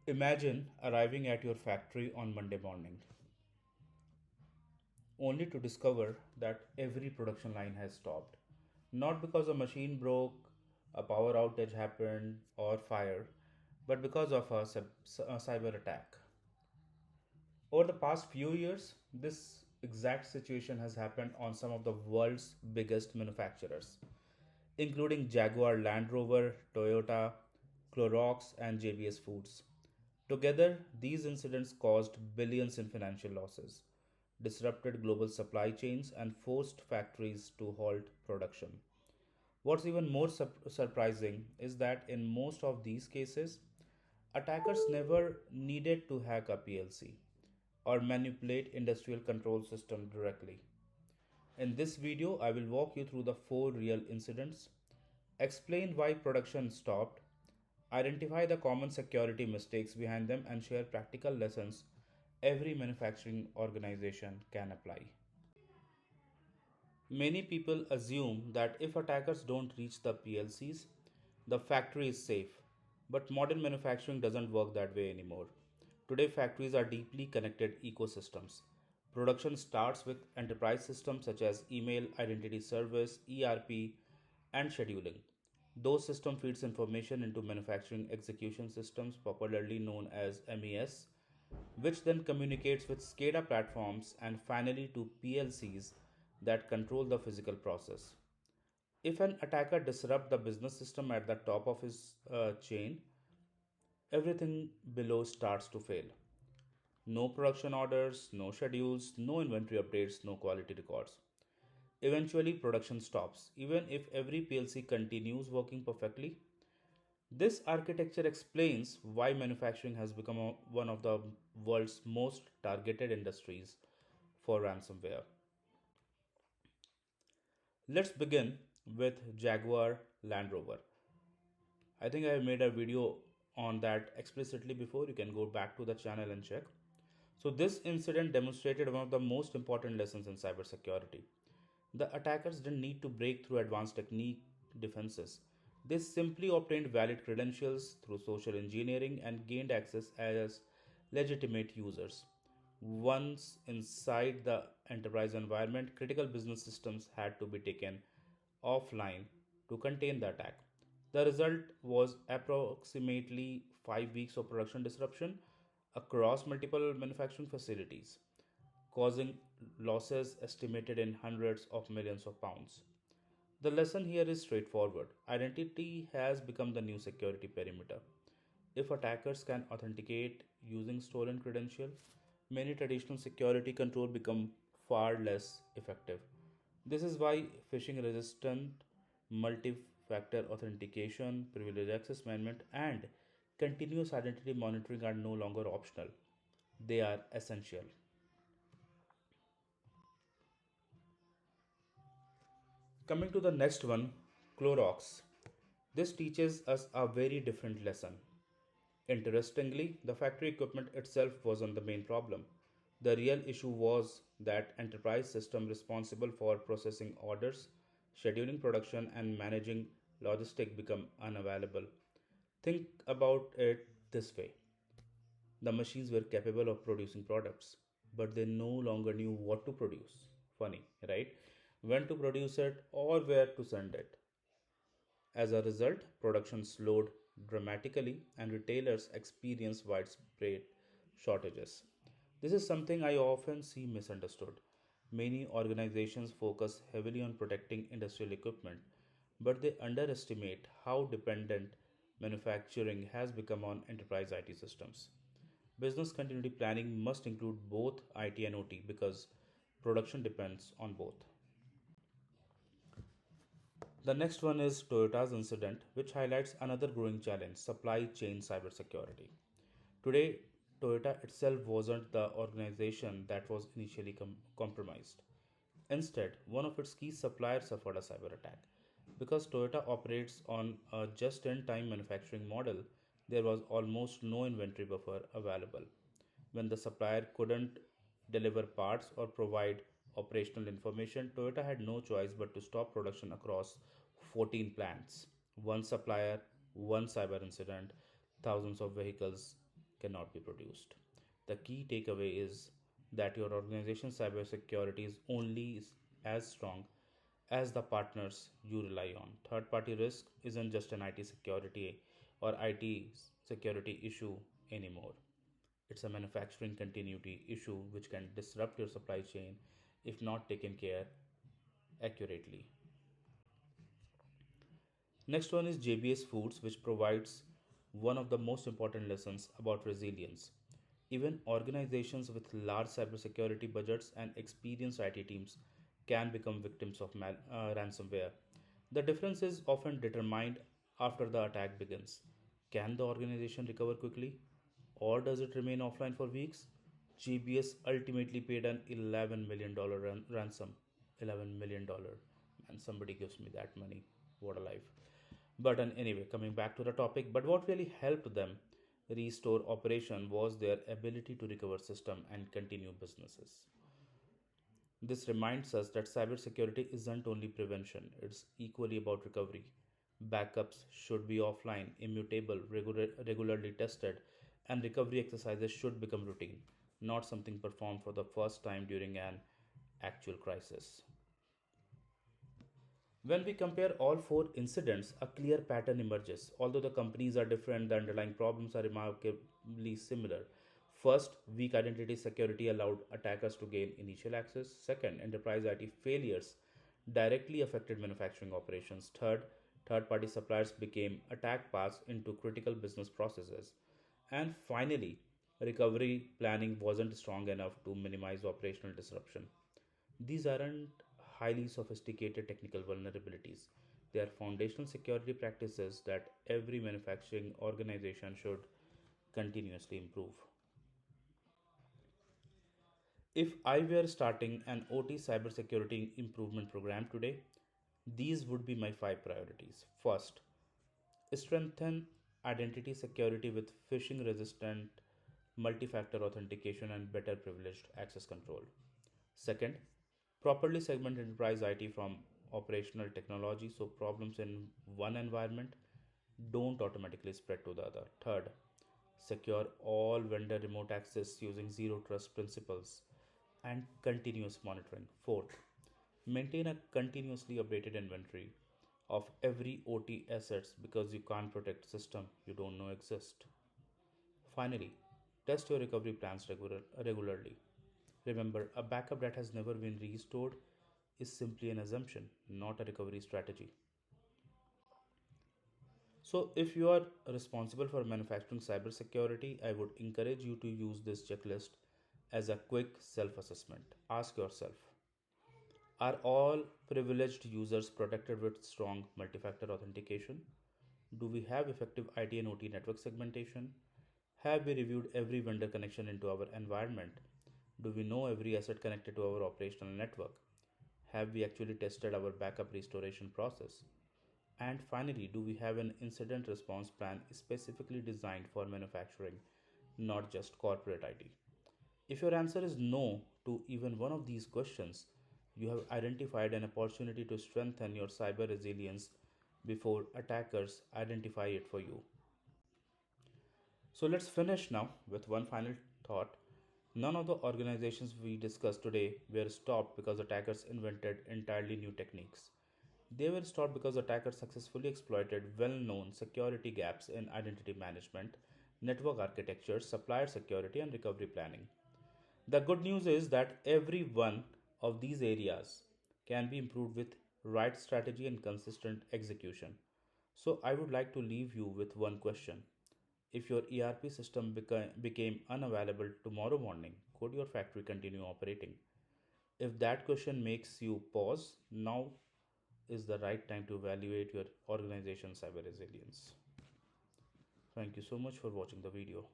Imagine arriving at your factory on Monday morning, only to discover that every production line has stopped. Not because a machine broke, a power outage happened, or fire, but because of a cyber attack. Over the past few years, this exact situation has happened on some of the world's biggest manufacturers, including Jaguar, Land Rover, Toyota, Clorox, and JBS Foods. Together, these incidents caused billions in financial losses, disrupted global supply chains, and forced factories to halt production. What's even more surprising is that in most of these cases, attackers never needed to hack a PLC or manipulate industrial control system directly. In this video, I will walk you through the four real incidents, explain why production stopped, identify the common security mistakes behind them, and share practical lessons every manufacturing organization can apply. Many people assume that if attackers don't reach the PLCs, the factory is safe. But modern manufacturing doesn't work that way anymore. Today, factories are deeply connected ecosystems. Production starts with enterprise systems such as email, identity service, ERP, and scheduling. Those system feeds information into manufacturing execution systems, popularly known as MES, which then communicates with SCADA platforms and finally to PLCs that control the physical process. If an attacker disrupts the business system at the top of his chain, everything below starts to fail. No production orders, no schedules, no inventory updates, no quality records. Eventually, production stops, even if every PLC continues working perfectly. This architecture explains why manufacturing has become one of the world's most targeted industries for ransomware. Let's begin with Jaguar Land Rover. I think I have made a video on that explicitly before. You can go back to the channel and check. So, this incident demonstrated one of the most important lessons in cybersecurity. The attackers didn't need to break through advanced technique defenses. They simply obtained valid credentials through social engineering and gained access as legitimate users. Once inside the enterprise environment, critical business systems had to be taken offline to contain the attack. The result was approximately 5 weeks of production disruption across multiple manufacturing facilities, causing losses estimated in hundreds of millions of pounds. The lesson here is straightforward. Identity has become the new security perimeter. If attackers can authenticate using stolen credential, many traditional security control become far less effective. This is why phishing resistant multi-factor authentication, privileged access management, and continuous identity monitoring are no longer optional. They are essential. Coming to the next one, Clorox. This teaches us a very different lesson. Interestingly, the factory equipment itself wasn't the main problem. The real issue was that enterprise system responsible for processing orders, scheduling production, and managing logistics become unavailable. Think about it this way: the machines were capable of producing products, but they no longer knew what to produce. Funny, right? When to produce it or where to send it. As a result, production slowed dramatically and retailers experienced widespread shortages. This is something I often see misunderstood. Many organizations focus heavily on protecting industrial equipment, but they underestimate how dependent manufacturing has become on enterprise IT systems. Business continuity planning must include both IT and OT because production depends on both. The next one is Toyota's incident, which highlights another growing challenge: supply chain cybersecurity. Today, Toyota itself wasn't the organization that was initially compromised. Instead, one of its key suppliers suffered a cyber attack. Because Toyota operates on a just in time manufacturing model, there was almost no inventory buffer available. When the supplier couldn't deliver parts or provide operational information, Toyota had no choice but to stop production across 14 plants. One supplier, one cyber incident, thousands of vehicles. cannot be produced. The key takeaway is that your organization's cybersecurity is only as strong as the partners you rely on. Third party risk isn't just an IT security or IT security issue anymore. It's a manufacturing continuity issue which can disrupt your supply chain if not taken care accurately. Next one is JBS Foods, which provides one of the most important lessons about resilience. Even organizations with large cybersecurity budgets and experienced IT teams can become victims of ransomware. The difference is often determined after the attack begins. Can the organization recover quickly, or does it remain offline for weeks? GBS ultimately paid an $11 million ransom. $11 million. And somebody gives me that money. What a life. But anyway, coming back to the topic, but what really helped them restore operation was their ability to recover system and continue businesses. This reminds us that cybersecurity isn't only prevention, it's equally about recovery. Backups should be offline, immutable, regularly tested, and recovery exercises should become routine, not something performed for the first time during an actual crisis. When we compare all four incidents, a clear pattern emerges. Although the companies are different, the underlying problems are remarkably similar. First, weak identity security allowed attackers to gain initial access. Second, enterprise IT failures directly affected manufacturing operations. Third, third party suppliers became attack paths into critical business processes. And finally, recovery planning wasn't strong enough to minimize operational disruption. These aren't highly sophisticated technical vulnerabilities. They are foundational security practices that every manufacturing organization should continuously improve. If I were starting an OT cybersecurity improvement program today, these would be my five priorities. First, strengthen identity security with phishing resistant multi factor authentication and better privileged access control. Second, properly segment enterprise IT from operational technology so problems in one environment don't automatically spread to the other. Third, secure all vendor remote access using zero trust principles and continuous monitoring. Fourth, maintain a continuously updated inventory of every OT assets because you can't protect system you don't know exist. Finally, test your recovery plans regularly. Remember, a backup that has never been restored is simply an assumption, not a recovery strategy. So, if you are responsible for manufacturing cybersecurity, I would encourage you to use this checklist as a quick self assessment. Ask yourself, are all privileged users protected with strong multi factor authentication? Do we have effective IT and OT network segmentation? Have we reviewed every vendor connection into our environment? Do we know every asset connected to our operational network? Have we actually tested our backup restoration process? And finally, do we have an incident response plan specifically designed for manufacturing, not just corporate IT? If your answer is no to even one of these questions, you have identified an opportunity to strengthen your cyber resilience before attackers identify it for you. So let's finish now with one final thought. None of the organizations we discussed today were stopped because attackers invented entirely new techniques. They were stopped because attackers successfully exploited well known security gaps in identity management, network architecture, supplier security, and recovery planning. The good news is that every one of these areas can be improved with right strategy and consistent execution. So, I would like to leave you with one question. If your ERP system became unavailable tomorrow morning, could your factory continue operating? If that question makes you pause, now is the right time to evaluate your organization's cyber resilience. Thank you so much for watching the video.